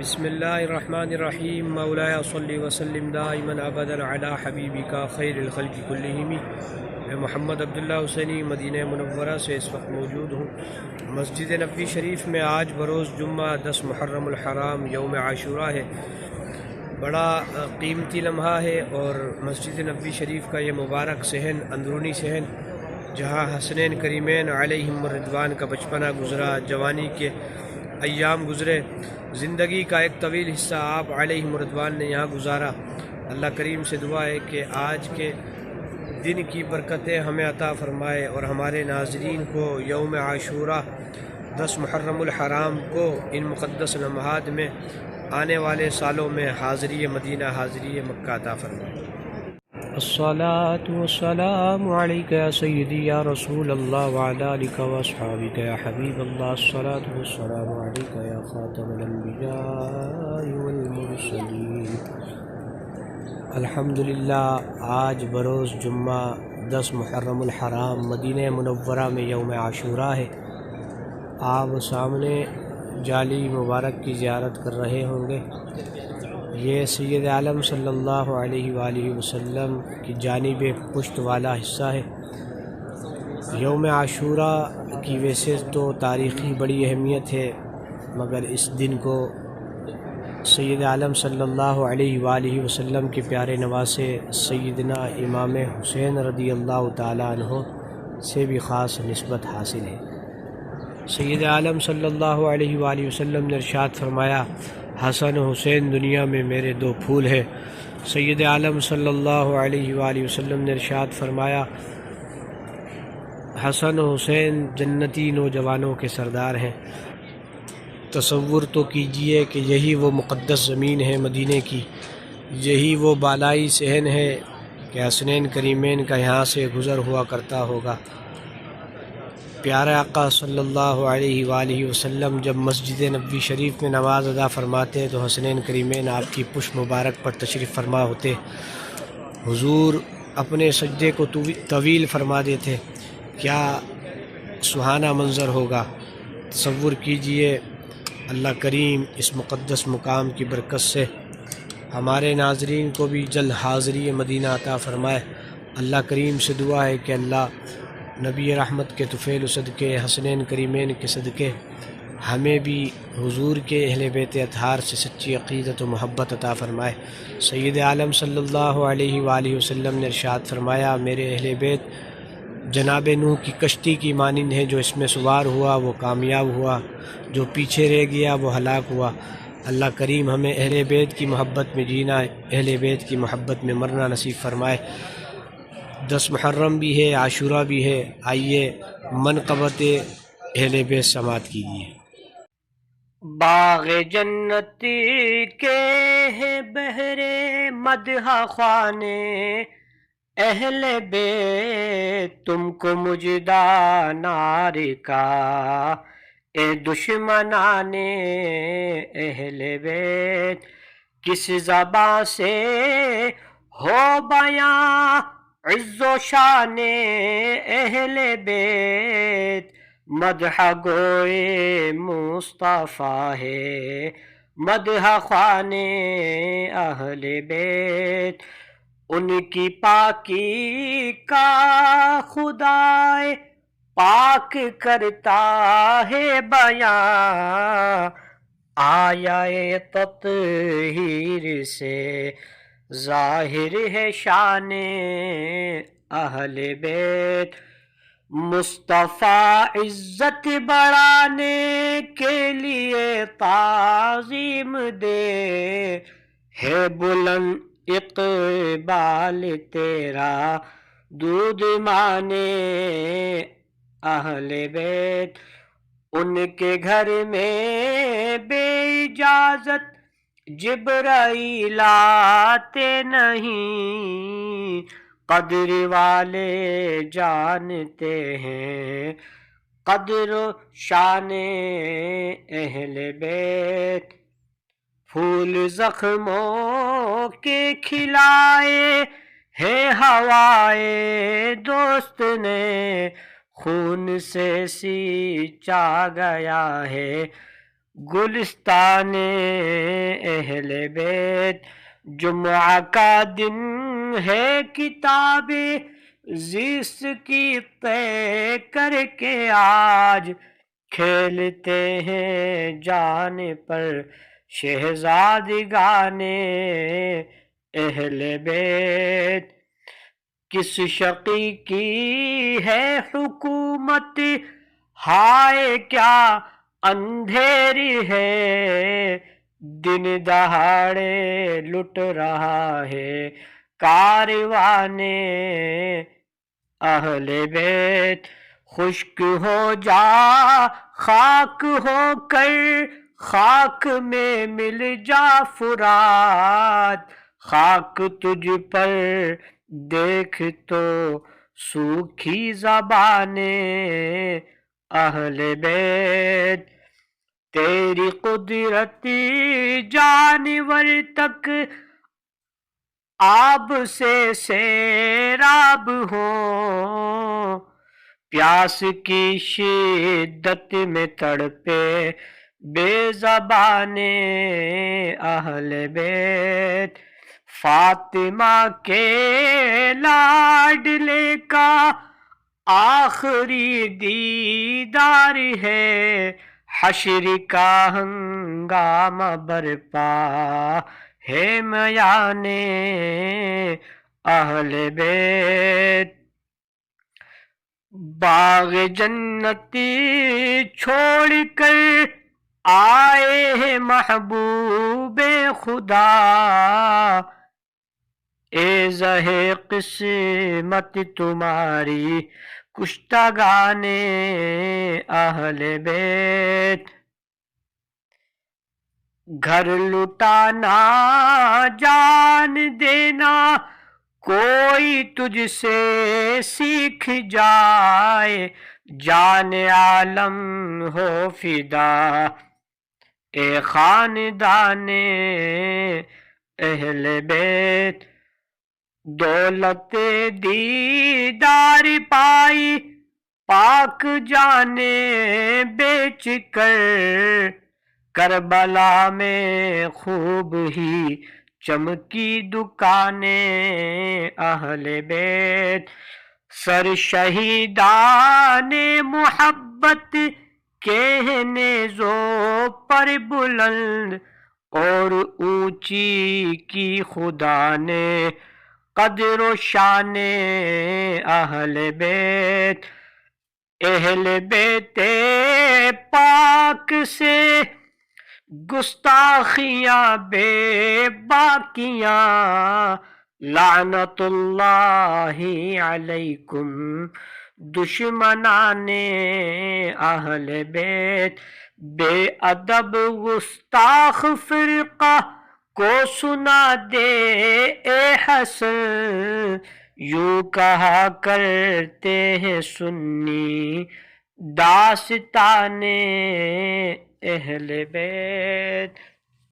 بسم اللہ الرحمن الرحیم مولاي صلی وسلم دائما ابدا علی حبیبک خیر الخلق کلہم۔ میں محمد عبداللہ حسینی مدینہ منورہ سے اس وقت موجود ہوں۔ مسجد نبوی شریف میں آج بروز جمعہ 10 محرم الحرام یوم عاشوراء ہے۔ بڑا قیمتی لمحہ ہے اور مسجد نبوی شریف کا یہ مبارک صحن، اندرونی صحن، جہاں حسنین کریمین علیہم الرضوان کا بچپنا گزرا، جوانی کے ایام گزرے، زندگی کا ایک طویل حصہ آپ علیہم الرضوان نے یہاں گزارا۔ اللہ کریم سے دعا ہے کہ آج کے دن کی برکتیں ہمیں عطا فرمائے اور ہمارے ناظرین کو یوم عاشوراء 10 محرم الحرام کو ان مقدس لمحات میں آنے والے سالوں میں حاضری مدینہ، حاضری مکہ عطا فرمائے۔ الصلاة والسلام علیک یا سیدی یا رسول اللہ وعلی آلک و اصحابک یا حبیب اللہ۔ الصلاة والسلام علیک یا خاتم الانبیاء والمرسلین۔ الحمدللہ آج بروز جمعہ 10 محرم الحرام مدینہ منورہ میں یوم عاشوراء ہے۔ آپ سامنے جالی مبارک کی زیارت کر رہے ہوں گے۔ یہ سید عالم صلی اللہ علیہ وآلہ وسلم کی جانب پشت والا حصہ ہے۔ یوم عاشوراء کی ویسے تو تاریخی بڑی اہمیت ہے، مگر اس دن کو سید عالم صلی اللہ علیہ وآلہ وسلم کے پیارے نواسے سیدنا امام حسین رضی اللہ تعالیٰ عنہ سے بھی خاص نسبت حاصل ہے۔ سید عالم صلی اللہ علیہ وآلہ وسلم نے ارشاد فرمایا، حسن و حسین دنیا میں میرے دو پھول ہیں۔ سید عالم صلی اللہ علیہ وآلہ وسلم نے ارشاد فرمایا، حسن و حسین جنتی نوجوانوں کے سردار ہیں۔ تصور تو کیجئے کہ یہی وہ مقدس زمین ہے مدینے کی، یہی وہ بالائی صحن ہے کہ حسنین کریمین کا یہاں سے گزر ہوا کرتا ہوگا۔ پیارے آقا صلی اللہ علیہ وآلہ وسلم جب مسجد نبوی شریف میں نماز ادا فرماتے تو حسنین کریمین آپ کی پشت مبارک پر تشریف فرما ہوتے۔ حضور اپنے سجدے کو طویل فرما دیتے۔ کیا سہانا منظر ہوگا! تصور کیجئے، اللہ کریم اس مقدس مقام کی برکت سے ہمارے ناظرین کو بھی جلد حاضری مدینہ عطا فرمائے۔ اللہ کریم سے دعا ہے کہ اللہ نبی رحمت کے طفیل صدقے، حسنین کریمین کے صدقے ہمیں بھی حضور کے اہل بیت اطہار سے سچی عقیدت و محبت عطا فرمائے۔ سید عالم صلی اللہ علیہ وآلہ وسلم نے ارشاد فرمایا، میرے اہل بیت جناب نوح کی کشتی کی مانند ہے، جو اس میں سوار ہوا وہ کامیاب ہوا، جو پیچھے رہ گیا وہ ہلاک ہوا۔ اللہ کریم ہمیں اہل بیت کی محبت میں جینا، اہل بیت کی محبت میں مرنا نصیب فرمائے۔ 10 محرم بھی ہے، عاشوراء بھی ہے، آئیے منقبت اہل بیت سماعت کیجیے۔ باغ جنتی کے ہے بہرے مدح خوانے، اہل بیت تم کو مجدہ نار کا، اے دشمنان اہل بیت کس زباں سے ہو بیاں عز و شان اہل بیت، مدح گوئے مصطفیٰ ہے، مدح خوان اہل بیت، ان کی پاکی کا خدائے پاک کرتا ہے بیاں، آیا تطہیر سے ظاہر ہے شان اہل بیت، مصطفیٰ عزت بڑھانے کے لیے تعظیم دے، ہے بلند اقبال تیرا دودھ مانے اہل بیت، ان کے گھر میں بے اجازت جبرائیل آتے نہیں، قدر والے جانتے ہیں قدر و شان اہل بیت، پھول زخموں کے کھلائے ہیں ہوائے دوست نے، خون سے سینچا گیا ہے گلستان اہل بیت، جمعہ کا دن ہے کتاب زیست کی طے کر کے آج کھیلتے ہیں جان پر شہزادگان اہل بیت۔ کس شقی کی ہے حکومت، ہائے کیا اندھیری ہے، دن دہاڑے لٹ رہا ہے کاروان اہل بیت۔ خشک ہو جا خاک ہو کر خاک میں مل جا فرات، خاک تجھ پر دیکھ تو سوکھی زبان اہل بیت۔ تیری قدرت جانور تک آب سے سیراب ہوں، پیاس کی شدت میں تڑپے بے زبان اہل بیت۔ فاطمہ کے لاڈلے کا آخری دیدار ہے، حشر کا ہنگامہ برپا ہے میان اہل بیت۔ باغ جنتی چھوڑ کر آئے ہیں محبوب خدا، ایزہ قسمت تمہاری کشتگان اہل بیت۔ گھر لٹانا جان دینا کوئی تجھ سے سیکھ جائے، جان عالم ہو فدا اے خاندان اہل بیت۔ دولت دیدار پائی پاک جانے بیچ کر، کربلا میں خوب ہی چمکی دکان اہل بیت۔ سر شہیدان محبت کے نیزوں پر بلند اور اونچی کی خدا نے قدر و شان اہل بیت۔ اہل بیت پاک سے گستاخیاں بے باکیاں، لعنت اللہ علیکم دشمنان اہل بیت۔ بے ادب گستاخ فرقہ کو سنا دے اے حسن، یوں کہا کرتے ہیں سنی داستان اہل بیت۔